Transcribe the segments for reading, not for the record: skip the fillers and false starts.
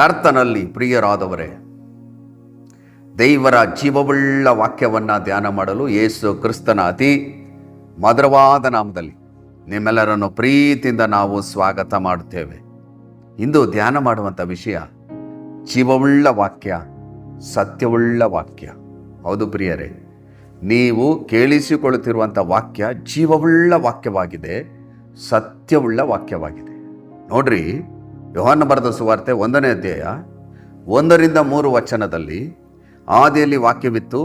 ಕರ್ತನಲ್ಲಿ ಪ್ರಿಯರಾದವರೇ, ದೇವರ ಜೀವವುಳ್ಳ ವಾಕ್ಯವನ್ನು ಧ್ಯಾನ ಮಾಡಲು ಯೇಸು ಕ್ರಿಸ್ತನ ಅತಿ ಮಧುರವಾದ ನಾಮದಲ್ಲಿ ನಿಮ್ಮೆಲ್ಲರನ್ನು ಪ್ರೀತಿಯಿಂದ ನಾವು ಸ್ವಾಗತ ಮಾಡುತ್ತೇವೆ. ಇಂದು ಧ್ಯಾನ ಮಾಡುವಂಥ ವಿಷಯ ಜೀವವುಳ್ಳ ವಾಕ್ಯ, ಸತ್ಯವುಳ್ಳ ವಾಕ್ಯ. ಹೌದು ಪ್ರಿಯರೇ, ನೀವು ಕೇಳಿಸಿಕೊಳ್ಳುತ್ತಿರುವಂಥ ವಾಕ್ಯ ಜೀವವುಳ್ಳ ವಾಕ್ಯವಾಗಿದೆ, ಸತ್ಯವುಳ್ಳ ವಾಕ್ಯವಾಗಿದೆ. ನೋಡ್ರಿ, ಯೋಹಾನ ಬರೆದ ಸುವಾರ್ತೆ 1ನೇ ಅಧ್ಯಾಯ 1-3 ವಚನದಲ್ಲಿ, ಆದಿಯಲ್ಲಿ ವಾಕ್ಯವಿತ್ತು,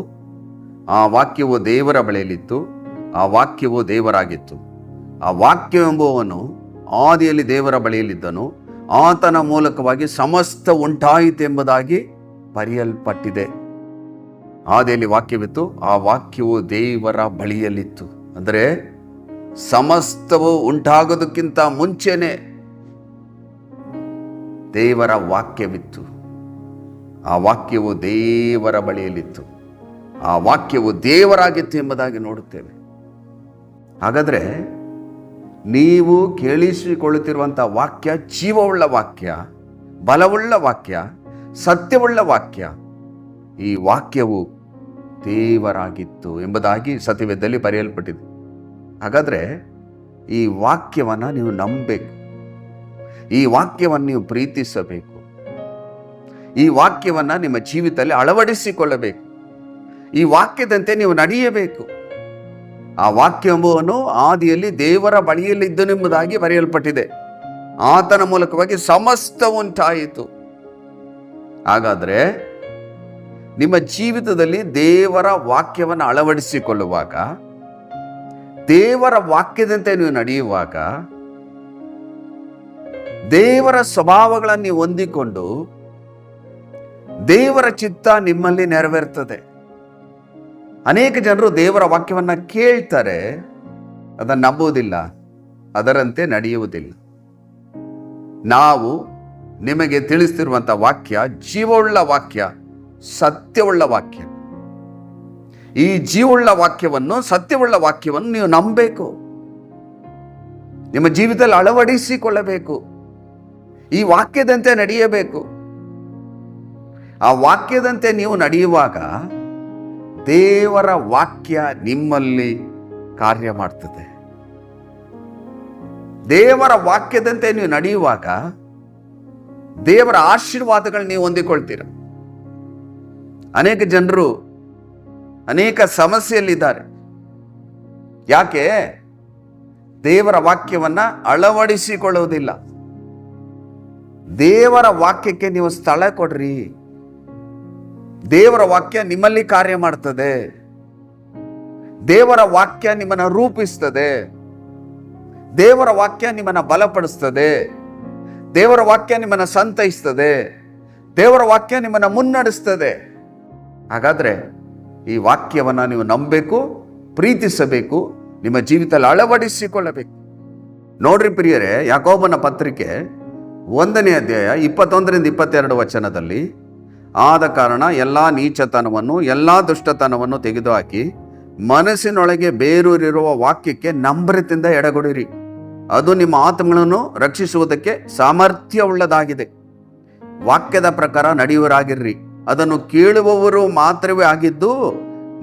ಆ ವಾಕ್ಯವು ದೇವರ ಬಳಿಯಲ್ಲಿತ್ತು, ಆ ವಾಕ್ಯವು ದೇವರಾಗಿತ್ತು. ಆ ವಾಕ್ಯವೆಂಬುವನು ಆದಿಯಲ್ಲಿ ದೇವರ ಬಳಿಯಲ್ಲಿದ್ದನು, ಆತನ ಮೂಲಕವಾಗಿ ಸಮಸ್ತ ಉಂಟಾಯಿತು ಎಂಬುದಾಗಿ ಬರೆಯಲ್ಪಟ್ಟಿದೆ. ಆದಿಯಲ್ಲಿ ವಾಕ್ಯವಿತ್ತು, ಆ ವಾಕ್ಯವು ದೇವರ ಬಳಿಯಲ್ಲಿತ್ತು. ಅಂದರೆ ಸಮಸ್ತವು ಉಂಟಾಗೋದಕ್ಕಿಂತ ಮುಂಚೆನೆ ದೇವರ ವಾಕ್ಯವಿತ್ತು. ಆ ವಾಕ್ಯವು ದೇವರ ಬಳಿಯಲ್ಲಿತ್ತು, ಆ ವಾಕ್ಯವು ದೇವರಾಗಿತ್ತು ಎಂಬುದಾಗಿ ನೋಡುತ್ತೇವೆ. ಹಾಗಾದರೆ ನೀವು ಕೇಳಿಸಿಕೊಳ್ಳುತ್ತಿರುವಂಥ ವಾಕ್ಯ ಜೀವವುಳ್ಳ ವಾಕ್ಯ, ಬಲವುಳ್ಳ ವಾಕ್ಯ, ಸತ್ಯವುಳ್ಳ ವಾಕ್ಯ. ಈ ವಾಕ್ಯವು ದೇವರಾಗಿತ್ತು ಎಂಬುದಾಗಿ ಸತ್ಯವೇದದಲ್ಲಿ ಬರೆಯಲ್ಪಟ್ಟಿದೆ. ಹಾಗಾದರೆ ಈ ವಾಕ್ಯವನ್ನು ನೀವು ನಂಬಬೇಕು, ಈ ವಾಕ್ಯವನ್ನು ನೀವು ಪ್ರೀತಿಸಬೇಕು, ಈ ವಾಕ್ಯವನ್ನು ನಿಮ್ಮ ಜೀವಿತದಲ್ಲಿ ಅಳವಡಿಸಿಕೊಳ್ಳಬೇಕು, ಈ ವಾಕ್ಯದಂತೆ ನೀವು ನಡೆಯಬೇಕು. ಆ ವಾಕ್ಯ ಎಂಬುವನು ಆದಿಯಲ್ಲಿ ದೇವರ ಬಳಿಯಲ್ಲಿದ್ದನೆಂಬುದಾಗಿ ಬರೆಯಲ್ಪಟ್ಟಿದೆ, ಆತನ ಮೂಲಕವಾಗಿ ಸಮಸ್ತ ಉಂಟಾಯಿತು. ಹಾಗಾದರೆ ನಿಮ್ಮ ಜೀವಿತದಲ್ಲಿ ದೇವರ ವಾಕ್ಯವನ್ನು ಅಳವಡಿಸಿಕೊಳ್ಳುವಾಗ, ದೇವರ ವಾಕ್ಯದಂತೆ ನೀವು ನಡೆಯುವಾಗ, ದೇವರ ಸ್ವಭಾವಗಳನ್ನು ನೀವು ಹೊಂದಿಕೊಂಡು ದೇವರ ಚಿತ್ತ ನಿಮ್ಮಲ್ಲಿ ನೆರವೇರ್ತದೆ. ಅನೇಕ ಜನರು ದೇವರ ವಾಕ್ಯವನ್ನು ಕೇಳ್ತಾರೆ, ಅದನ್ನು ನಂಬುವುದಿಲ್ಲ, ಅದರಂತೆ ನಡೆಯುವುದಿಲ್ಲ. ನಾವು ನಿಮಗೆ ತಿಳಿಸ್ತಿರುವಂಥ ವಾಕ್ಯ ಜೀವವುಳ್ಳ ವಾಕ್ಯ, ಸತ್ಯವುಳ್ಳ ವಾಕ್ಯ. ಈ ಜೀವವುಳ್ಳ ವಾಕ್ಯವನ್ನು, ಸತ್ಯವುಳ್ಳ ವಾಕ್ಯವನ್ನು ನೀವು ನಂಬಬೇಕು, ನಿಮ್ಮ ಜೀವಿತದಲ್ಲಿ ಅಳವಡಿಸಿಕೊಳ್ಳಬೇಕು, ಈ ವಾಕ್ಯದಂತೆ ನಡೆಯಬೇಕು. ಆ ವಾಕ್ಯದಂತೆ ನೀವು ನಡೆಯುವಾಗ ದೇವರ ವಾಕ್ಯ ನಿಮ್ಮಲ್ಲಿ ಕಾರ್ಯ ಮಾಡ್ತದೆ. ದೇವರ ವಾಕ್ಯದಂತೆ ನೀವು ನಡೆಯುವಾಗ ದೇವರ ಆಶೀರ್ವಾದಗಳು ನೀವು ಹೊಂದಿಕೊಳ್ತೀರ. ಅನೇಕ ಜನರು ಅನೇಕ ಸಮಸ್ಯೆಯಲ್ಲಿದ್ದಾರೆ. ಯಾಕೆ? ದೇವರ ವಾಕ್ಯವನ್ನು ಅಳವಡಿಸಿಕೊಳ್ಳುವುದಿಲ್ಲ. ದೇವರ ವಾಕ್ಯಕ್ಕೆ ನೀವು ಸ್ಥಳ ಕೊಡ್ರಿ. ದೇವರ ವಾಕ್ಯ ನಿಮ್ಮಲ್ಲಿ ಕಾರ್ಯ ಮಾಡ್ತದೆ. ದೇವರ ವಾಕ್ಯ ನಿಮ್ಮನ್ನು ರೂಪಿಸ್ತದೆ. ದೇವರ ವಾಕ್ಯ ನಿಮ್ಮನ್ನು ಬಲಪಡಿಸ್ತದೆ. ದೇವರ ವಾಕ್ಯ ನಿಮ್ಮನ್ನು ಸಂತೈಸ್ತದೆ. ದೇವರ ವಾಕ್ಯ ನಿಮ್ಮನ್ನು ಮುನ್ನಡೆಸ್ತದೆ. ಹಾಗಾದರೆ ಈ ವಾಕ್ಯವನ್ನು ನೀವು ನಂಬಬೇಕು, ಪ್ರೀತಿಸಬೇಕು, ನಿಮ್ಮ ಜೀವಿತದಲ್ಲಿ ಅಳವಡಿಸಿಕೊಳ್ಳಬೇಕು. ನೋಡ್ರಿ ಪ್ರಿಯರೇ, ಯಾಕೋಬನ ಪತ್ರಿಕೆ 1ನೇ ಅಧ್ಯಾಯ 21-22 ವಚನದಲ್ಲಿ, ಆದ ಕಾರಣ ಎಲ್ಲ ನೀಚತನವನ್ನು, ಎಲ್ಲ ದುಷ್ಟತನವನ್ನು ತೆಗೆದುಹಾಕಿ ಮನಸ್ಸಿನೊಳಗೆ ಬೇರೂರಿರುವ ವಾಕ್ಯಕ್ಕೆ ನಮ್ರತೆಯಿಂದ ಎಡಗೊಡಿರಿ. ಅದು ನಿಮ್ಮ ಆತ್ಮಗಳನ್ನು ರಕ್ಷಿಸುವುದಕ್ಕೆ ಸಾಮರ್ಥ್ಯವುಳ್ಳದಾಗಿದೆ. ವಾಕ್ಯದ ಪ್ರಕಾರ ನಡೆಯುವರಾಗಿರ್ರಿ. ಅದನ್ನು ಕೇಳುವವರು ಮಾತ್ರವೇ ಆಗಿದ್ದು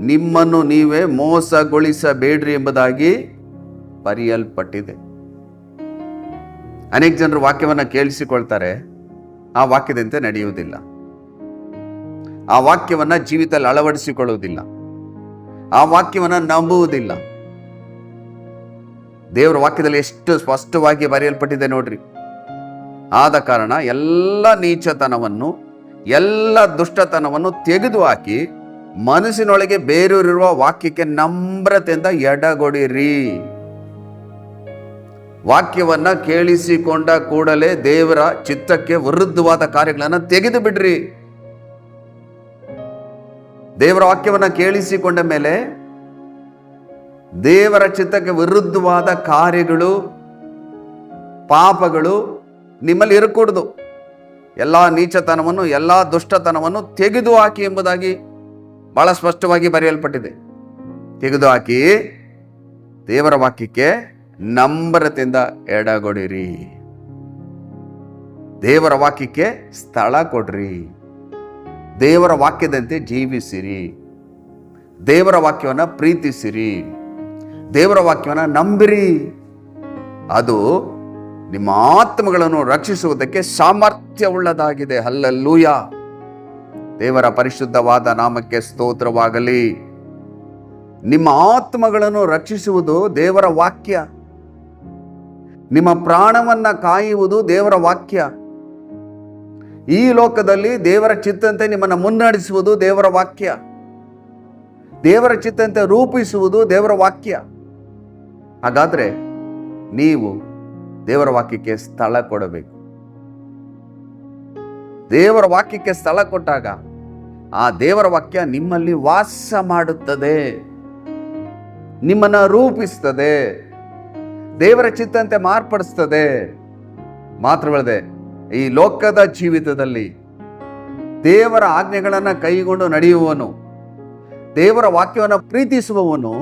ನಿಮ್ಮನ್ನು ನೀವೇ ಮೋಸಗೊಳಿಸಬೇಡ್ರಿ ಎಂಬುದಾಗಿ ಬರೆಯಲ್ಪಟ್ಟಿದೆ. ಅನೇಕ ಜನರು ವಾಕ್ಯವನ್ನು ಕೇಳಿಸಿಕೊಳ್ತಾರೆ, ಆ ವಾಕ್ಯದಂತೆ ನಡೆಯುವುದಿಲ್ಲ, ಆ ವಾಕ್ಯವನ್ನು ಜೀವಿತದಲ್ಲಿ ಅಳವಡಿಸಿಕೊಳ್ಳುವುದಿಲ್ಲ, ಆ ವಾಕ್ಯವನ್ನು ನಂಬುವುದಿಲ್ಲ. ದೇವರ ವಾಕ್ಯದಲ್ಲಿ ಎಷ್ಟು ಸ್ಪಷ್ಟವಾಗಿ ಬರೆಯಲ್ಪಟ್ಟಿದೆ ನೋಡ್ರಿ. ಆದ ಕಾರಣ ಎಲ್ಲ ನೀಚತನವನ್ನು, ಎಲ್ಲ ದುಷ್ಟತನವನ್ನು ತೆಗೆದುಹಾಕಿ ಮನಸ್ಸಿನೊಳಗೆ ಬೇರೂರಿರುವ ವಾಕ್ಯಕ್ಕೆ ನಮ್ರತೆಯಿಂದ ಎಡಗೊಡಿರಿ. ವಾಕ್ಯವನ್ನ ಕೇಳಿಸಿಕೊಂಡ ಕೂಡಲೇ ದೇವರ ಚಿತ್ತಕ್ಕೆ ವಿರುದ್ಧವಾದ ಕಾರ್ಯಗಳನ್ನು ತೆಗೆದು ಬಿಡ್ರಿ. ದೇವರ ವಾಕ್ಯವನ್ನ ಕೇಳಿಸಿಕೊಂಡ ಮೇಲೆ ದೇವರ ಚಿತ್ತಕ್ಕೆ ವಿರುದ್ಧವಾದ ಕಾರ್ಯಗಳು, ಪಾಪಗಳು ನಿಮ್ಮಲ್ಲಿ ಇರಕೂಡದು. ಎಲ್ಲ ನೀಚತನವನ್ನು, ಎಲ್ಲ ದುಷ್ಟತನವನ್ನು ತೆಗೆದುಹಾಕಿ ಎಂಬುದಾಗಿ ಬಹಳ ಸ್ಪಷ್ಟವಾಗಿ ಬರೆಯಲ್ಪಟ್ಟಿದೆ. ತೆಗೆದುಹಾಕಿ ದೇವರ ವಾಕ್ಯಕ್ಕೆ ನಮ್ರತೆಯಿಂದ ಎಡಗೊಡಿರಿ. ದೇವರ ವಾಕ್ಯಕ್ಕೆ ಸ್ಥಳ ಕೊಡ್ರಿ. ದೇವರ ವಾಕ್ಯದಂತೆ ಜೀವಿಸಿರಿ. ದೇವರ ವಾಕ್ಯವನ್ನು ಪ್ರೀತಿಸಿರಿ. ದೇವರ ವಾಕ್ಯವನ್ನು ನಂಬಿರಿ. ಅದು ನಿಮ್ಮ ಆತ್ಮಗಳನ್ನು ರಕ್ಷಿಸುವುದಕ್ಕೆ ಸಾಮರ್ಥ್ಯವುಳ್ಳದಾಗಿದೆ. ಹಲ್ಲೆಲೂಯ. ದೇವರ ಪರಿಶುದ್ಧವಾದ ನಾಮಕ್ಕೆ ಸ್ತೋತ್ರವಾಗಲಿ. ನಿಮ್ಮ ಆತ್ಮಗಳನ್ನು ರಕ್ಷಿಸುವುದು ದೇವರ ವಾಕ್ಯ. ನಿಮ್ಮ ಪ್ರಾಣವನ್ನ ಕಾಯುವುದು ದೇವರ ವಾಕ್ಯ. ಈ ಲೋಕದಲ್ಲಿ ದೇವರ ಚಿತ್ತಂತೆ ನಿಮ್ಮನ್ನು ಮುನ್ನಡೆಸುವುದು ದೇವರ ವಾಕ್ಯ. ದೇವರ ಚಿತ್ತಂತೆ ರೂಪಿಸುವುದು ದೇವರ ವಾಕ್ಯ. ಹಾಗಾದ್ರೆ ನೀವು ದೇವರ ವಾಕ್ಯಕ್ಕೆ ಸ್ಥಳ ಕೊಡಬೇಕು. ದೇವರ ವಾಕ್ಯಕ್ಕೆ ಸ್ಥಳ ಕೊಟ್ಟಾಗ ಆ ದೇವರ ವಾಕ್ಯ ನಿಮ್ಮಲ್ಲಿ ವಾಸ ಮಾಡುತ್ತದೆ, ನಿಮ್ಮನ್ನ ರೂಪಿಸ್ತದೆ, ದೇವರ ಚಿತ್ತಂತೆ ಮಾರ್ಪಡಿಸ್ತದೆ. ಮಾತ್ರವಲ್ಲದೆ ಈ ಲೋಕದ ಜೀವಿತದಲ್ಲಿ ದೇವರ ಆಜ್ಞೆಗಳನ್ನು ಕೈಗೊಂಡು ನಡೆಯುವವನು, ದೇವರ ವಾಕ್ಯವನ್ನು ಪ್ರೀತಿಸುವವನು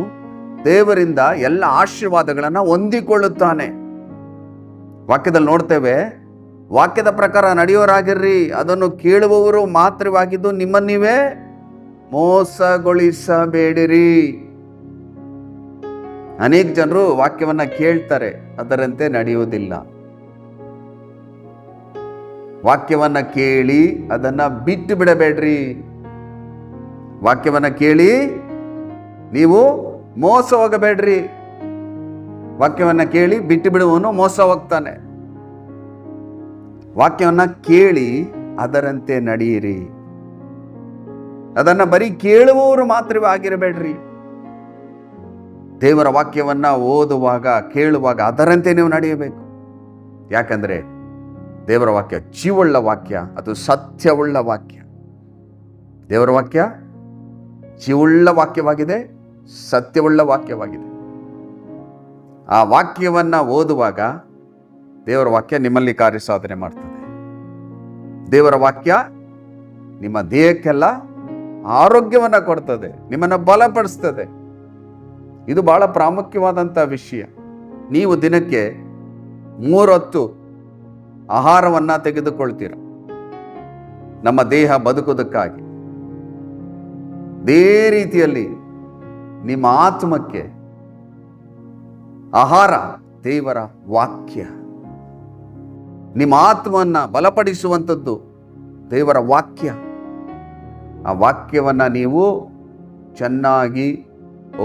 ದೇವರಿಂದ ಎಲ್ಲ ಆಶೀರ್ವಾದಗಳನ್ನು ಹೊಂದಿಕೊಳ್ಳುತ್ತಾನೆ. ವಾಕ್ಯದಲ್ಲಿ ನೋಡ್ತೇವೆ, ವಾಕ್ಯದ ಪ್ರಕಾರ ನಡೆಯೋರಾಗಿರ್ರಿ, ಅದನ್ನು ಕೇಳುವವರು ಮಾತ್ರವಾಗಿದ್ದು ನಿಮ್ಮನ್ನು ನೀವೇ ಮೋಸಗೊಳಿಸಬೇಡಿರಿ. ಅನೇಕ ಜನರು ವಾಕ್ಯವನ್ನ ಕೇಳ್ತಾರೆ, ಅದರಂತೆ ನಡೆಯುವುದಿಲ್ಲ. ವಾಕ್ಯವನ್ನ ಕೇಳಿ ಅದನ್ನ ಬಿಟ್ಟು ಬಿಡಬೇಡ್ರಿ. ವಾಕ್ಯವನ್ನ ಕೇಳಿ ನೀವು ಮೋಸ ಹೋಗಬೇಡ್ರಿ. ವಾಕ್ಯವನ್ನ ಕೇಳಿ ಬಿಟ್ಟು ಬಿಡುವವನು ಮೋಸ ಹೋಗ್ತಾನೆ. ವಾಕ್ಯವನ್ನ ಕೇಳಿ ಅದರಂತೆ ನಡೆಯಿರಿ. ಅದನ್ನ ಬರೀ ಕೇಳುವವರು ಮಾತ್ರವೇ ಆಗಿರಬೇಡ್ರಿ. ದೇವರ ವಾಕ್ಯವನ್ನ ಓದುವಾಗ, ಕೇಳುವಾಗ ಅದರಂತೆ ನೀವು ನಡೆಯಬೇಕು. ಯಾಕಂದ್ರೆ ದೇವರ ವಾಕ್ಯ ಜೀವವುಳ್ಳ ವಾಕ್ಯ, ಅದು ಸತ್ಯವುಳ್ಳ ವಾಕ್ಯ. ದೇವರ ವಾಕ್ಯ ಜೀವವುಳ್ಳ ವಾಕ್ಯವಾಗಿದೆ, ಸತ್ಯವುಳ್ಳ ವಾಕ್ಯವಾಗಿದೆ. ಆ ವಾಕ್ಯವನ್ನ ಓದುವಾಗ ದೇವರ ವಾಕ್ಯ ನಿಮ್ಮಲ್ಲಿ ಕಾರ್ಯ ಸಾಧನೆ ಮಾಡ್ತದೆ. ದೇವರ ವಾಕ್ಯ ನಿಮ್ಮ ದೇಹಕ್ಕೆಲ್ಲ ಆರೋಗ್ಯವನ್ನ ಕೊಡ್ತದೆ, ನಿಮ್ಮನ್ನ ಬಲಪಡಿಸ್ತದೆ. ಇದು ಬಹಳ ಪ್ರಾಮುಖ್ಯವಾದಂಥ ವಿಷಯ. ನೀವು ದಿನಕ್ಕೆ 3 ಹೊತ್ತು ಆಹಾರವನ್ನ ತೆಗೆದುಕೊಳ್ತೀರ ನಮ್ಮ ದೇಹ ಬದುಕುವುದಕ್ಕಾಗಿ. ಇದೇ ರೀತಿಯಲ್ಲಿ ನಿಮ್ಮ ಆತ್ಮಕ್ಕೆ ಆಹಾರ ದೇವರ ವಾಕ್ಯ. ನಿಮ್ಮ ಆತ್ಮವನ್ನ ಬಲಪಡಿಸುವಂಥದ್ದು ದೇವರ ವಾಕ್ಯ. ಆ ವಾಕ್ಯವನ್ನ ನೀವು ಚೆನ್ನಾಗಿ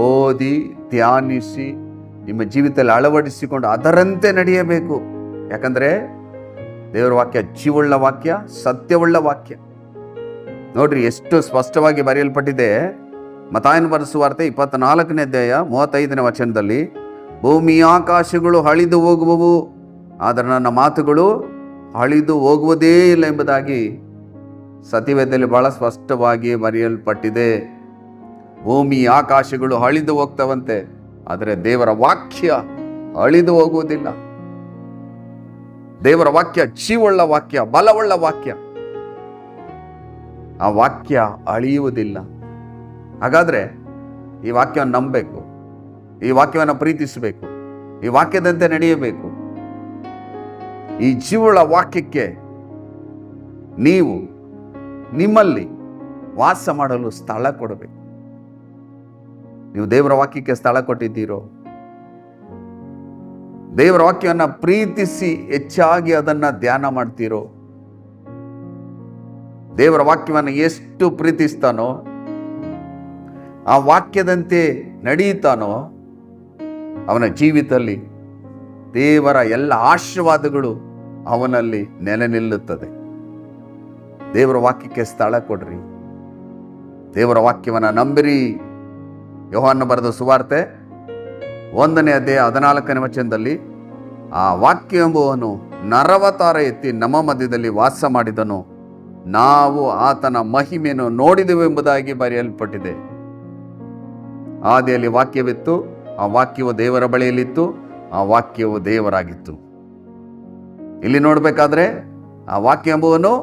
ಓದಿ ಧ್ಯಾನಿಸಿ ನಿಮ್ಮ ಜೀವಿತದಲ್ಲಿ ಅಳವಡಿಸಿಕೊಂಡು ಅದರಂತೆ ನಡೆಯಬೇಕು. ಯಾಕಂದ್ರೆ ದೇವರ ವಾಕ್ಯ ಜೀವವುಳ್ಳ ವಾಕ್ಯ, ಸತ್ಯವುಳ್ಳ ವಾಕ್ಯ. ನೋಡ್ರಿ ಎಷ್ಟು ಸ್ಪಷ್ಟವಾಗಿ ಬರೆಯಲ್ಪಟ್ಟಿದೆ. ಮತ್ತಾಯನ ಬರೆದ ಸುವಾರ್ತೆ 24ನೇ ಅಧ್ಯಾಯ 35ನೇ ವಚನದಲ್ಲಿ, ಭೂಮಿ ಆಕಾಶಗಳು ಅಳಿದು ಹೋಗುವವು, ಆದರೆ ನನ್ನ ಮಾತುಗಳು ಅಳಿದು ಹೋಗುವುದೇ ಇಲ್ಲ ಎಂಬುದಾಗಿ ಸತ್ಯವೇದದಲ್ಲಿ ಬಹಳ ಸ್ಪಷ್ಟವಾಗಿ ಬರೆಯಲ್ಪಟ್ಟಿದೆ. ಭೂಮಿ ಆಕಾಶಗಳು ಅಳಿದು ಹೋಗ್ತವಂತೆ, ಆದರೆ ದೇವರ ವಾಕ್ಯ ಅಳಿದು ಹೋಗುವುದಿಲ್ಲ. ದೇವರ ವಾಕ್ಯ ಜೀವವುಳ್ಳ ವಾಕ್ಯ, ಬಲವುಳ್ಳ ವಾಕ್ಯ. ಆ ವಾಕ್ಯ ಅಳಿಯುವುದಿಲ್ಲ. ಹಾಗಾದ್ರೆ ಈ ವಾಕ್ಯವನ್ನು ನಂಬಬೇಕು, ಈ ವಾಕ್ಯವನ್ನು ಪ್ರೀತಿಸಬೇಕು, ಈ ವಾಕ್ಯದಂತೆ ನಡೆಯಬೇಕು. ಈ ಜೀವವುಳ್ಳ ವಾಕ್ಯಕ್ಕೆ ನೀವು ನಿಮ್ಮಲ್ಲಿ ವಾಸ ಮಾಡಲು ಸ್ಥಳ ಕೊಡಬೇಕು. ನೀವು ದೇವರ ವಾಕ್ಯಕ್ಕೆ ಸ್ಥಳ ಕೊಟ್ಟಿದ್ದೀರೋ? ದೇವರ ವಾಕ್ಯವನ್ನ ಪ್ರೀತಿಸಿ ಹೆಚ್ಚಾಗಿ ಅದನ್ನ ಧ್ಯಾನ ಮಾಡ್ತೀರೋ? ದೇವರ ವಾಕ್ಯವನ್ನು ಎಷ್ಟು ಪ್ರೀತಿಸ್ತಾನೋ, ಆ ವಾಕ್ಯದಂತೆ ನಡೆಯುತ್ತಾನೋ, ಅವನ ಜೀವಿತದಲ್ಲಿ ದೇವರ ಎಲ್ಲ ಆಶೀರ್ವಾದಗಳು ಅವನಲ್ಲಿ ನೆಲೆ ನಿಲ್ಲುತ್ತದೆ. ದೇವರ ವಾಕ್ಯಕ್ಕೆ ಸ್ಥಳ ಕೊಡ್ರಿ, ದೇವರ ವಾಕ್ಯವನ್ನು ನಂಬಿರಿ. ಯೋಹಾನ ಬರೆದ ಸುವಾರ್ತೆ 1ನೇ ಅಧ್ಯಾಯ 14ನೇ ವಚನದಲ್ಲಿ, ಆ ವಾಕ್ಯ ಎಂಬುವನು ನರವತಾರ ಎತ್ತಿ ನಮ್ಮ ಮಧ್ಯದಲ್ಲಿ ವಾಸ ಮಾಡಿದನು, ನಾವು ಆತನ ಮಹಿಮೆಯನ್ನು ನೋಡಿದೆವು ಎಂಬುದಾಗಿ ಬರೆಯಲ್ಪಟ್ಟಿದೆ. ಆದಿಯಲ್ಲಿ ವಾಕ್ಯವಿತ್ತು, ಆ ವಾಕ್ಯವು ದೇವರ ಬಳಿಯಲ್ಲಿತ್ತು, ಆ ವಾಕ್ಯವು ದೇವರಾಗಿತ್ತು. ಇಲ್ಲಿ ನೋಡ್ಬೇಕಾದ್ರೆ ಆ ವಾಕ್ಯ ಎಂಬುವನು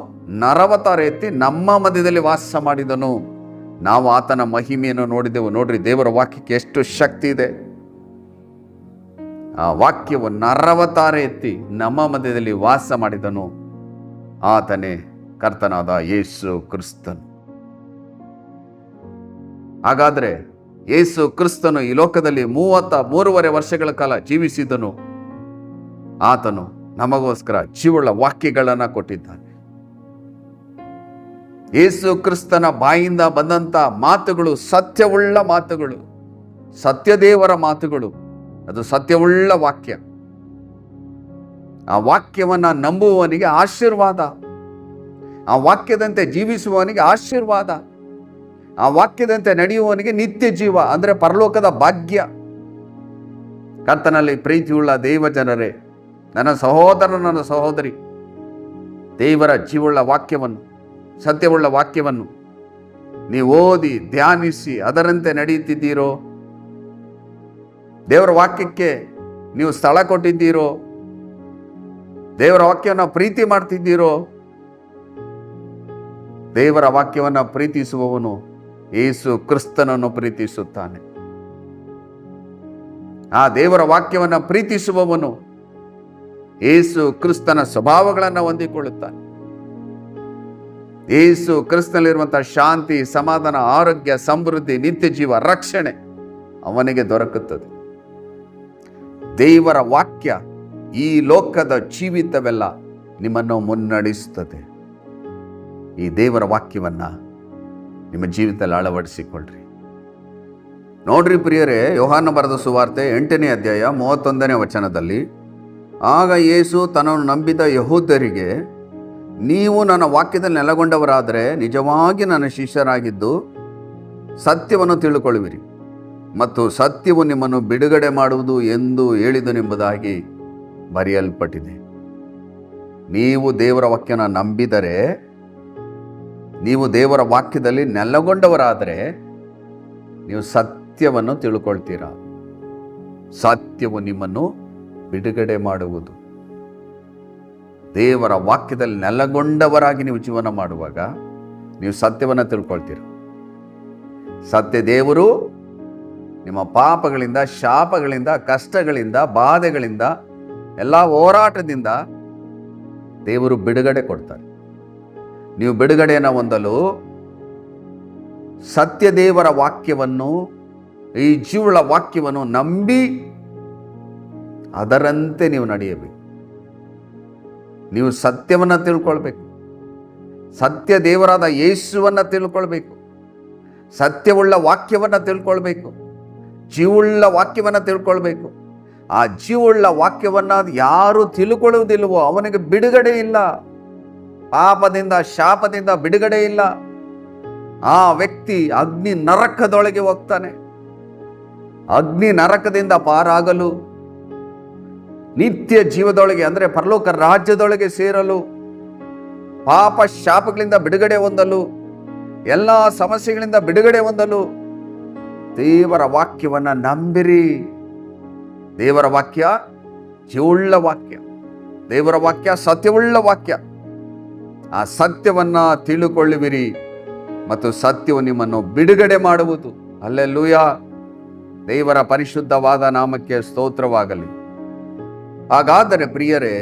ನರವತಾರ ಎತ್ತಿ ನಮ್ಮ ಮಧ್ಯದಲ್ಲಿ ವಾಸ ಮಾಡಿದನು, ನಾವು ಆತನ ಮಹಿಮೆಯನ್ನು ನೋಡಿದೆವು. ನೋಡ್ರಿ, ದೇವರ ವಾಕ್ಯಕ್ಕೆ ಎಷ್ಟು ಶಕ್ತಿ ಇದೆ. ಆ ವಾಕ್ಯವು ನರವತಾರ ಎತ್ತಿ ನಮ್ಮ ಮಧ್ಯದಲ್ಲಿ ವಾಸ ಮಾಡಿದನು, ಆತನೇ ಕರ್ತನಾದ ಯೇಸು ಕ್ರಿಸ್ತನು. ಹಾಗಾದರೆ ಯೇಸು ಕ್ರಿಸ್ತನು ಈ ಲೋಕದಲ್ಲಿ 33.5 ವರ್ಷಗಳ ಕಾಲ ಜೀವಿಸಿದನು. ಆತನು ನಮಗೋಸ್ಕರ ಜೀವವುಳ್ಳ ವಾಕ್ಯಗಳನ್ನು ಕೊಟ್ಟಿದ್ದಾನೆ. ಯೇಸು ಕ್ರಿಸ್ತನ ಬಾಯಿಂದ ಬಂದಂಥ ಮಾತುಗಳು ಸತ್ಯವುಳ್ಳ ಮಾತುಗಳು, ಸತ್ಯದೇವರ ಮಾತುಗಳು. ಅದು ಸತ್ಯವುಳ್ಳ ವಾಕ್ಯ. ಆ ವಾಕ್ಯವನ್ನು ನಂಬುವವನಿಗೆ ಆಶೀರ್ವಾದ, ಆ ವಾಕ್ಯದಂತೆ ಜೀವಿಸುವವನಿಗೆ ಆಶೀರ್ವಾದ, ಆ ವಾಕ್ಯದಂತೆ ನಡೆಯುವವನಿಗೆ ನಿತ್ಯ ಜೀವ, ಅಂದರೆ ಪರಲೋಕದ ಭಾಗ್ಯ. ಕರ್ತನಲ್ಲಿ ಪ್ರೀತಿಯುಳ್ಳ ದೇವ ಜನರೇ, ನನ್ನ ಸಹೋದರ, ನನ್ನ ಸಹೋದರಿ, ದೇವರ ಜೀವವುಳ್ಳ ವಾಕ್ಯವನ್ನು, ಸತ್ಯವುಳ್ಳ ವಾಕ್ಯವನ್ನು ನೀವು ಓದಿ ಧ್ಯಾನಿಸಿ ಅದರಂತೆ ನಡೆಯುತ್ತಿದ್ದೀರೋ? ದೇವರ ವಾಕ್ಯಕ್ಕೆ ನೀವು ಸ್ಥಳ ಕೊಟ್ಟಿದ್ದೀರೋ? ದೇವರ ವಾಕ್ಯವನ್ನು ಪ್ರೀತಿ ಮಾಡ್ತಿದ್ದೀರೋ? ದೇವರ ವಾಕ್ಯವನ್ನು ಪ್ರೀತಿಸುವವನು ಯೇಸು ಕ್ರಿಸ್ತನನ್ನು ಪ್ರೀತಿಸುತ್ತಾನೆ. ಆ ದೇವರ ವಾಕ್ಯವನ್ನು ಪ್ರೀತಿಸುವವನು ಯೇಸು ಕ್ರಿಸ್ತನ ಸ್ವಭಾವಗಳನ್ನು ಹೊಂದಿಕೊಳ್ಳುತ್ತಾನೆ. ಯೇಸು ಕ್ರಿಸ್ತನಲ್ಲಿರುವಂತಹ ಶಾಂತಿ, ಸಮಾಧಾನ, ಆರೋಗ್ಯ, ಸಮೃದ್ಧಿ, ನಿತ್ಯ ಜೀವ, ರಕ್ಷಣೆ ಅವನಿಗೆ ದೊರಕುತ್ತದೆ. ದೇವರ ವಾಕ್ಯ ಈ ಲೋಕದ ಜೀವಿತವೆಲ್ಲ ನಿಮ್ಮನ್ನು ಮುನ್ನಡೆಸುತ್ತದೆ. ಈ ದೇವರ ವಾಕ್ಯವನ್ನು ನಿಮ್ಮ ಜೀವಿತದಲ್ಲಿ ಅಳವಡಿಸಿಕೊಳ್ಳ್ರಿ. ನೋಡ್ರಿ ಪ್ರಿಯರೇ, ಯೋಹಾನ ಬರೆದ ಸುವಾರ್ತೆ 8ನೇ ಅಧ್ಯಾಯ 31ನೇ ವಚನದಲ್ಲಿ, ಆಗ ಯೇಸು ತನ್ನನ್ನು ನಂಬಿದ ಯಹೂದ್ಯರಿಗೆ, ನೀವು ನನ್ನ ವಾಕ್ಯದಲ್ಲಿ ನೆಲೆಗೊಂಡವರಾದರೆ ನಿಜವಾಗಿ ನನ್ನ ಶಿಷ್ಯರಾಗಿದ್ದು ಸತ್ಯವನ್ನು ತಿಳುಕೊಳ್ಳುವಿರಿ ಮತ್ತು ಸತ್ಯವು ನಿಮ್ಮನ್ನು ಬಿಡುಗಡೆ ಮಾಡುವುದು ಎಂದು ಹೇಳಿದನೆಂಬುದಾಗಿ ಬರೆಯಲ್ಪಟ್ಟಿದೆ. ನೀವು ದೇವರ ವಾಕ್ಯನ ನಂಬಿದರೆ, ನೀವು ದೇವರ ವಾಕ್ಯದಲ್ಲಿ ನೆಲೆಗೊಂಡವರಾದರೆ ನೀವು ಸತ್ಯವನ್ನು ತಿಳ್ಕೊಳ್ತೀರಾ. ಸತ್ಯವು ನಿಮ್ಮನ್ನು ಬಿಡುಗಡೆ ಮಾಡುವುದು. ದೇವರ ವಾಕ್ಯದಲ್ಲಿ ನೆಲೆಗೊಂಡವರಾಗಿ ನೀವು ಜೀವನ ಮಾಡುವಾಗ ನೀವು ಸತ್ಯವನ್ನು ತಿಳ್ಕೊಳ್ತೀರ. ಸತ್ಯ ದೇವರು ನಿಮ್ಮ ಪಾಪಗಳಿಂದ, ಶಾಪಗಳಿಂದ, ಕಷ್ಟಗಳಿಂದ, ಬಾಧೆಗಳಿಂದ, ಎಲ್ಲ ಹೋರಾಟದಿಂದ ದೇವರು ಬಿಡುಗಡೆ ಕೊಡ್ತಾರೆ. ನೀವು ಬಿಡುಗಡೆಯನ್ನು ಹೊಂದಲು ಸತ್ಯ ದೇವರ ವಾಕ್ಯವನ್ನು, ಈ ಜೀವಳ ವಾಕ್ಯವನ್ನು ನಂಬಿ ಅದರಂತೆ ನೀವು ನಡೆಯಬೇಕು. ನೀವು ಸತ್ಯವನ್ನು ತಿಳ್ಕೊಳ್ಬೇಕು. ಸತ್ಯ ದೇವರಾದ ಯೇಸುವನ್ನು ತಿಳ್ಕೊಳ್ಬೇಕು. ಸತ್ಯವುಳ್ಳ ವಾಕ್ಯವನ್ನು ತಿಳ್ಕೊಳ್ಬೇಕು. ಜೀವುಳ್ಳ ವಾಕ್ಯವನ್ನು ತಿಳ್ಕೊಳ್ಬೇಕು. ಆ ಜೀವುಳ್ಳ ವಾಕ್ಯವನ್ನು ಯಾರು ತಿಳ್ಕೊಳ್ಳುವುದಿಲ್ವೋ ಅವನಿಗೆ ಬಿಡುಗಡೆ ಇಲ್ಲ. ಪಾಪದಿಂದ, ಶಾಪದಿಂದ ಬಿಡುಗಡೆ ಇಲ್ಲ. ಆ ವ್ಯಕ್ತಿ ಅಗ್ನಿ ನರಕದೊಳಗೆ ಹೋಗ್ತಾನೆ. ಅಗ್ನಿ ನರಕದಿಂದ ಪಾರಾಗಲು, ನಿತ್ಯ ಜೀವದೊಳಗೆ ಅಂದರೆ ಪರಲೋಕ ರಾಜ್ಯದೊಳಗೆ ಸೇರಲು, ಪಾಪ ಶಾಪಗಳಿಂದ ಬಿಡುಗಡೆ ಹೊಂದಲು, ಎಲ್ಲ ಸಮಸ್ಯೆಗಳಿಂದ ಬಿಡುಗಡೆ ಹೊಂದಲು ದೇವರ ವಾಕ್ಯವನ್ನು ನಂಬಿರಿ. ದೇವರ ವಾಕ್ಯ ಜೀವುಳ್ಳ ವಾಕ್ಯ, ದೇವರ ವಾಕ್ಯ ಸತ್ಯವುಳ್ಳ ವಾಕ್ಯ. ಆ ಸತ್ಯವನ್ನು ತಿಳುಕೊಳ್ಳುವಿರಿ ಮತ್ತು ಸತ್ಯವು ನಿಮ್ಮನ್ನು ಬಿಡುಗಡೆ ಮಾಡುವುದು. ಹಲ್ಲೆಲೂಯಾ. ದೇವರ ಪರಿಶುದ್ಧವಾದ ನಾಮಕ್ಕೆ ಸ್ತೋತ್ರವಾಗಲಿ. ಹಾಗಾದರೆ ಪ್ರಿಯರೇ,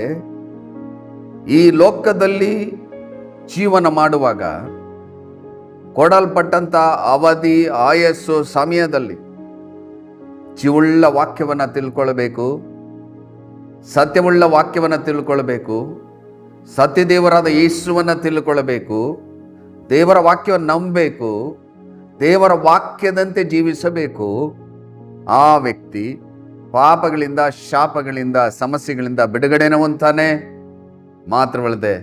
ಈ ಲೋಕದಲ್ಲಿ ಜೀವನ ಮಾಡುವಾಗ ಕೊಡಲ್ಪಟ್ಟಂಥ ಅವಧಿ, ಆಯಸ್ಸು, ಸಮಯದಲ್ಲಿ ಜೀವುಳ್ಳ ವಾಕ್ಯವನ್ನು ತಿಳ್ಕೊಳ್ಬೇಕು, ಸತ್ಯವುಳ್ಳ ವಾಕ್ಯವನ್ನು ತಿಳ್ಕೊಳ್ಬೇಕು, ಸತ್ಯದೇವರಾದ ಯೇಸುವನ್ನು ತಿಳ್ಕೊಳ್ಬೇಕು, ದೇವರ ವಾಕ್ಯವನ್ನು ನಂಬಬೇಕು, ದೇವರ ವಾಕ್ಯದಂತೆ ಜೀವಿಸಬೇಕು. ಆ ವ್ಯಕ್ತಿ ಪಾಪಗಳಿಂದ, ಶಾಪಗಳಿಂದ, ಸಮಸ್ಯೆಗಳಿಂದ ಬಿಡುಗಡೆನ ಹೊಂದ್ತಾನೆ. ಮಾತ್ರವಲ್ಲದೆ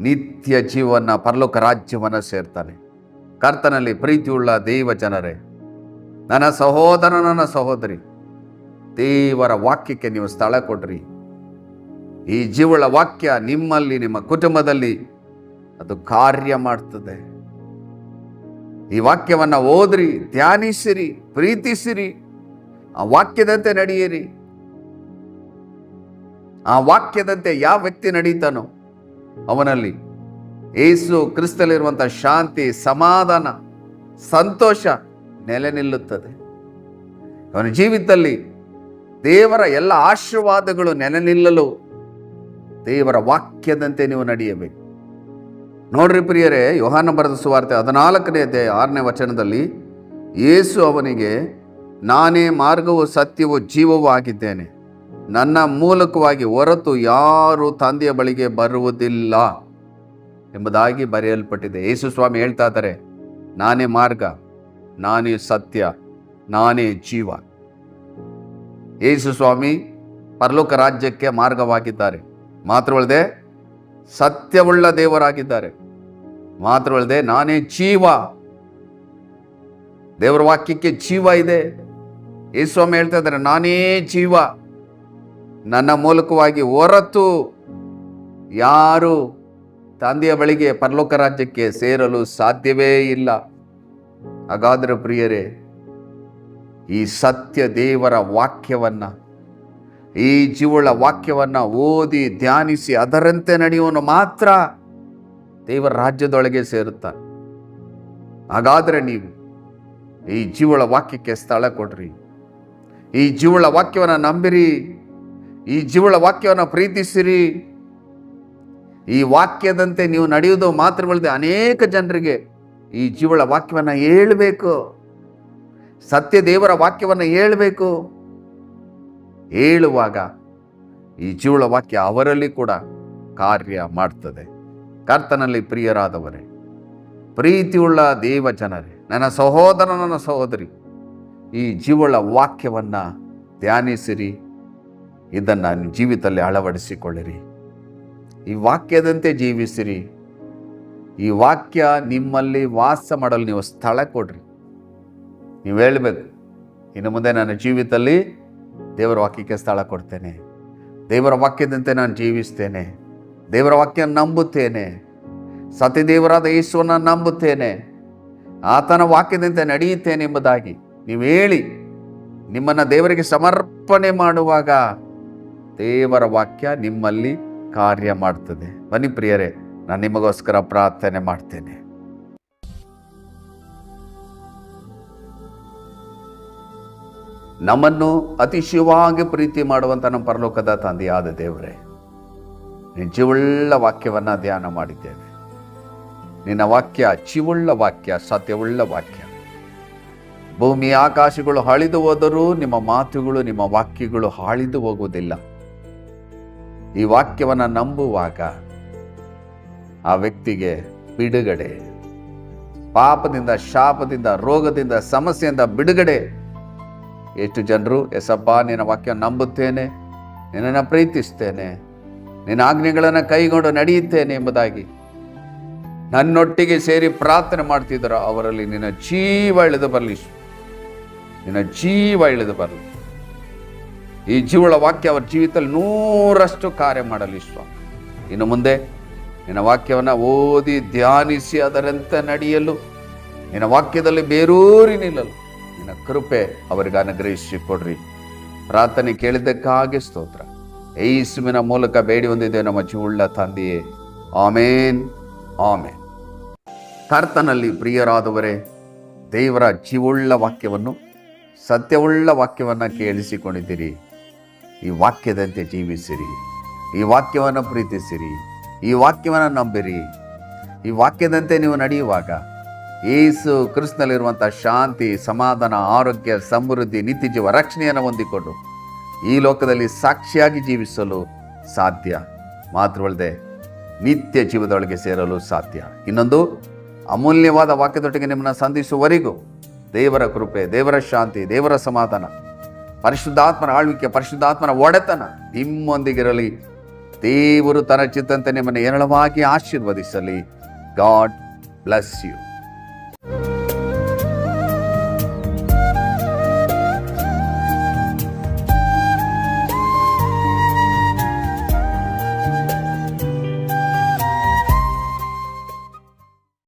ನಿತ್ಯ ಜೀವನ, ಪರಲೋಕ ರಾಜ್ಯವನ್ನು ಸೇರ್ತಾನೆ. ಕರ್ತನಲ್ಲಿ ಪ್ರೀತಿಯುಳ್ಳ ದೇವ ಜನರೇ, ನನ್ನ ಸಹೋದರ, ನನ್ನ ಸಹೋದರಿ, ದೇವರ ವಾಕ್ಯಕ್ಕೆ ನೀವು ಸ್ಥಳ ಕೊಡ್ರಿ. ಈ ಜೀವಳ ವಾಕ್ಯ ನಿಮ್ಮಲ್ಲಿ, ನಿಮ್ಮ ಕುಟುಂಬದಲ್ಲಿ ಅದು ಕಾರ್ಯ ಮಾಡ್ತದೆ. ಈ ವಾಕ್ಯವನ್ನು ಓದ್ರಿ, ಧ್ಯಾನಿಸಿರಿ, ಪ್ರೀತಿಸಿರಿ, ಆ ವಾಕ್ಯದಂತೆ ನಡೆಯಿರಿ. ಆ ವಾಕ್ಯದಂತೆ ಯಾವ ವ್ಯಕ್ತಿ ನಡೀತಾನೋ ಅವನಲ್ಲಿ ಯೇಸು ಕ್ರಿಸ್ತಲ್ಲಿರುವಂಥ ಶಾಂತಿ, ಸಮಾಧಾನ, ಸಂತೋಷ ನೆಲೆ ನಿಲ್ಲುತ್ತದೆ. ಅವನ ಜೀವಿತದಲ್ಲಿ ದೇವರ ಎಲ್ಲ ಆಶೀರ್ವಾದಗಳು ನೆಲೆ ನಿಲ್ಲಲು ದೇವರ ವಾಕ್ಯದಂತೆ ನೀವು ನಡೆಯಬೇಕು. ನೋಡ್ರಿ ಪ್ರಿಯರೇ, ಯೋಹಾನ ಬರೆದ ಸುವಾರ್ತೆ 14ನೇ ಅಧ್ಯಾಯ 6ನೇ ವಚನದಲ್ಲಿ ಯೇಸು ಅವನಿಗೆ, ನಾನೇ ಮಾರ್ಗವು ಸತ್ಯವೂ ಜೀವವೂ ಆಗಿದ್ದೇನೆ, ನನ್ನ ಮೂಲಕವಾಗಿ ಹೊರತು ಯಾರು ತಂದೆಯ ಬಳಿಗೆ ಬರುವುದಿಲ್ಲ ಎಂಬುದಾಗಿ ಬರೆಯಲ್ಪಟ್ಟಿದೆ. ಯೇಸು ಸ್ವಾಮಿ ಹೇಳ್ತಾ ಇದ್ದಾರೆ, ನಾನೇ ಮಾರ್ಗ, ನಾನೇ ಸತ್ಯ, ನಾನೇ ಜೀವ. ಯೇಸು ಸ್ವಾಮಿ ಪರಲೋಕ ರಾಜ್ಯಕ್ಕೆ ಮಾರ್ಗವಾಗಿದ್ದಾರೆ, ಮಾತ್ರವಲ್ಲದೆ ಸತ್ಯವುಳ್ಳ ದೇವರಾಗಿದ್ದಾರೆ, ಮಾತ್ರವಲ್ಲದೆ ನಾನೇ ಜೀವ. ದೇವರ ವಾಕ್ಯಕ್ಕೆ ಜೀವ ಇದೆ. ಯೇಸು ಸ್ವಾಮಿ ಹೇಳ್ತಾ ಇದ್ದಾರೆ, ನಾನೇ ಜೀವ, ನನ್ನ ಮೂಲಕವಾಗಿ ಹೊರತು ಯಾರು ತಂದೆಯ ಬಳಿಗೆ ಪರಲೋಕ ರಾಜ್ಯಕ್ಕೆ ಸೇರಲು ಸಾಧ್ಯವೇ ಇಲ್ಲ. ಹಾಗಾದರೆ ಪ್ರಿಯರೇ, ಈ ಸತ್ಯ ದೇವರ ವಾಕ್ಯವನ್ನ, ಈ ಜೀವಳ ವಾಕ್ಯವನ್ನ ಓದಿ ಧ್ಯಾನಿಸಿ ಅದರಂತೆ ನಡೆಯುವನು ಮಾತ್ರ ದೇವರ ರಾಜ್ಯದೊಳಗೆ ಸೇರುತ್ತಾನೆ. ಹಾಗಾದರೆ ನೀವು ಈ ಜೀವಳ ವಾಕ್ಯಕ್ಕೆ ಸ್ಥಳ ಕೊಡ್ರಿ, ಈ ಜೀವಳ ವಾಕ್ಯವನ್ನು ನಂಬಿರಿ, ಈ ಜೀವಳ ವಾಕ್ಯವನ್ನು ಪ್ರೀತಿಸಿರಿ. ಈ ವಾಕ್ಯದಂತೆ ನೀವು ನಡೆಯುವುದು ಮಾತ್ರವಲ್ಲದೆ ಅನೇಕ ಜನರಿಗೆ ಈ ಜೀವಳ ವಾಕ್ಯವನ್ನು ಹೇಳಬೇಕು, ಸತ್ಯ ದೇವರ ವಾಕ್ಯವನ್ನು ಹೇಳಬೇಕು. ಹೇಳುವಾಗ ಈ ಜೀವಳ ವಾಕ್ಯ ಅವರಲ್ಲಿ ಕೂಡ ಕಾರ್ಯ ಮಾಡ್ತದೆ. ಕರ್ತನಲ್ಲಿ ಪ್ರಿಯರಾದವರೇ, ಪ್ರೀತಿಯುಳ್ಳ ದೇವ ಜನರೇ, ನನ್ನ ಸಹೋದರ, ನನ್ನ ಸಹೋದರಿ, ಈ ಜೀವಳ ವಾಕ್ಯವನ್ನು ಧ್ಯಾನಿಸಿರಿ, ಇದನ್ನು ನಿಮ್ಮ ಜೀವಿತದಲ್ಲಿ ಅಳವಡಿಸಿಕೊಳ್ಳಿರಿ, ಈ ವಾಕ್ಯದಂತೆ ಜೀವಿಸಿರಿ. ಈ ವಾಕ್ಯ ನಿಮ್ಮಲ್ಲಿ ವಾಸ ಮಾಡಲು ನೀವು ಸ್ಥಳ ಕೊಡ್ರಿ. ನೀವು ಹೇಳಬೇಕು, ಇನ್ನು ಮುಂದೆ ನನ್ನ ಜೀವಿತದಲ್ಲಿ ದೇವರ ವಾಕ್ಯಕ್ಕೆ ಸ್ಥಳ ಕೊಡ್ತೇನೆ, ದೇವರ ವಾಕ್ಯದಂತೆ ನಾನು ಜೀವಿಸ್ತೇನೆ, ದೇವರ ವಾಕ್ಯ ನಂಬುತ್ತೇನೆ, ಸತ್ಯದೇವರಾದ ಯೇಸುವನ್ನು ನಂಬುತ್ತೇನೆ, ಆತನ ವಾಕ್ಯದಂತೆ ನಡೆಯುತ್ತೇನೆ ಎಂಬುದಾಗಿ ನೀವು ಹೇಳಿ ನಿಮ್ಮನ್ನು ದೇವರಿಗೆ ಸಮರ್ಪಣೆ ಮಾಡುವಾಗ ದೇವರ ವಾಕ್ಯ ನಿಮ್ಮಲ್ಲಿ ಕಾರ್ಯ ಮಾಡ್ತದೆ. ಬನ್ನಿ ಪ್ರಿಯರೇ, ನಾನು ನಿಮಗೋಸ್ಕರ ಪ್ರಾರ್ಥನೆ ಮಾಡ್ತೇನೆ. ನಮ್ಮನ್ನು ಅತಿಶಯವಾಗಿ ಪ್ರೀತಿ ಮಾಡುವಂಥ ನಮ್ಮ ಪರಲೋಕದ ತಂದೆಯಾದ ದೇವರೇ, ನಿನ್ನ ಜೀವಳ್ಳ ವಾಕ್ಯವನ್ನು ಧ್ಯಾನ ಮಾಡಿದ್ದೇವೆ. ನಿನ್ನ ವಾಕ್ಯ ಜೀವಳ್ಳ ವಾಕ್ಯ, ಸತ್ಯವುಳ್ಳ ವಾಕ್ಯ. ಭೂಮಿ ಆಕಾಶಗಳು ಅಳಿದು ಹೋದರೂ ನಿಮ್ಮ ಮಾತುಗಳು, ನಿಮ್ಮ ವಾಕ್ಯಗಳು ಅಳಿದು ಹೋಗುವುದಿಲ್ಲ. ಈ ವಾಕ್ಯವನ್ನು ನಂಬುವಾಗ ಆ ವ್ಯಕ್ತಿಗೆ ಬಿಡುಗಡೆ, ಪಾಪದಿಂದ, ಶಾಪದಿಂದ, ರೋಗದಿಂದ, ಸಮಸ್ಯೆಯಿಂದ ಬಿಡುಗಡೆ. ಎಷ್ಟು ಜನರು, ಎಸಪ್ಪ ನಿನ್ನ ವಾಕ್ಯ ನಂಬುತ್ತೇನೆ, ನಿನ್ನನ್ನು ಪ್ರೀತಿಸ್ತೇನೆ, ನಿನ್ನ ಆಜ್ಞೆಗಳನ್ನು ಕೈಗೊಂಡು ನಡೆಯುತ್ತೇನೆ ಎಂಬುದಾಗಿ ನನ್ನೊಟ್ಟಿಗೆ ಸೇರಿ ಪ್ರಾರ್ಥನೆ ಮಾಡ್ತಿದ್ರು. ಅವರಲ್ಲಿ ನಿನ್ನ ಜೀವ ಇಳಿದು ಬರಲಿ, ನಿನ್ನ ಜೀವ ಇಳಿದು ಬರಲಿ. ಈ ಜೀವಳ ವಾಕ್ಯ ಅವರ ಜೀವಿತದಲ್ಲಿ 100ರಷ್ಟು ಕಾರ್ಯ ಮಾಡಲಿ ಸ್ವಾಮಿ. ಇನ್ನು ಮುಂದೆ ನಿನ್ನ ವಾಕ್ಯವನ್ನು ಓದಿ ಧ್ಯಾನಿಸಿ ಅದರಂತೆ ನಡೆಯಲು, ನಿನ್ನ ವಾಕ್ಯದಲ್ಲಿ ಬೇರೂರಿ ನಿಲ್ಲಲು ನಿನ್ನ ಕೃಪೆ ಅವರಿಗೆ ಅನುಗ್ರಹಿಸಿ ಕೊಡ್ರಿ. ಪ್ರಾರ್ಥನೆ ಕೇಳಿದ್ದಕ್ಕಾಗಿ ಸ್ತೋತ್ರ. ಯೇಸುವಿನ ಮೂಲಕ ಬೇಡಿ ಹೊಂದಿದ್ದೇವೆ ನಮ್ಮ ಜೀವವುಳ್ಳ ತಂದೆಯೇ, ಆಮೇನ್, ಆಮೇನ್. ಕರ್ತನಲ್ಲಿ ಪ್ರಿಯರಾದವರೇ, ದೇವರ ಜೀವವುಳ್ಳ ವಾಕ್ಯವನ್ನು, ಸತ್ಯವುಳ್ಳ ವಾಕ್ಯವನ್ನು ಕೇಳಿಸಿಕೊಂಡಿದ್ದೀರಿ. ಈ ವಾಕ್ಯದಂತೆ ಜೀವಿಸಿರಿ, ಈ ವಾಕ್ಯವನ್ನು ಪ್ರೀತಿಸಿರಿ, ಈ ವಾಕ್ಯವನ್ನು ನಂಬಿರಿ. ಈ ವಾಕ್ಯದಂತೆ ನೀವು ನಡೆಯುವಾಗ ಯೇಸು ಕ್ರಿಸ್ತನಲ್ಲಿರುವಂಥ ಶಾಂತಿ, ಸಮಾಧಾನ, ಆರೋಗ್ಯ, ಸಮೃದ್ಧಿ, ನಿತ್ಯ ಜೀವ, ರಕ್ಷಣೆಯನ್ನು ಹೊಂದಿಕೊಂಡು ಈ ಲೋಕದಲ್ಲಿ ಸಾಕ್ಷಿಯಾಗಿ ಜೀವಿಸಲು ಸಾಧ್ಯ. ಮಾತ್ರವಲ್ಲದೆ ನಿತ್ಯ ಜೀವದೊಳಗೆ ಸೇರಲು ಸಾಧ್ಯ. ಇನ್ನೊಂದು ಅಮೂಲ್ಯವಾದ ವಾಕ್ಯದೊಟ್ಟಿಗೆ ನಿಮ್ಮನ್ನು ಸಂಧಿಸುವವರೆಗೂ ದೇವರ ಕೃಪೆ, ದೇವರ ಶಾಂತಿ, ದೇವರ ಸಮಾಧಾನ, ಪರಿಶುದ್ಧಾತ್ಮನ ಆಳ್ವಿಕೆ, ಪರಿಶುದ್ಧಾತ್ಮನ ಒಡೆತನ ನಿಮ್ಮೊಂದಿಗಿರಲಿ. ದೇವರು ತನ್ನ ಚಿತ್ತಂತೆ ನಿಮ್ಮನ್ನು ಹೇರಳವಾಗಿ ಆಶೀರ್ವದಿಸಲಿ. God bless you.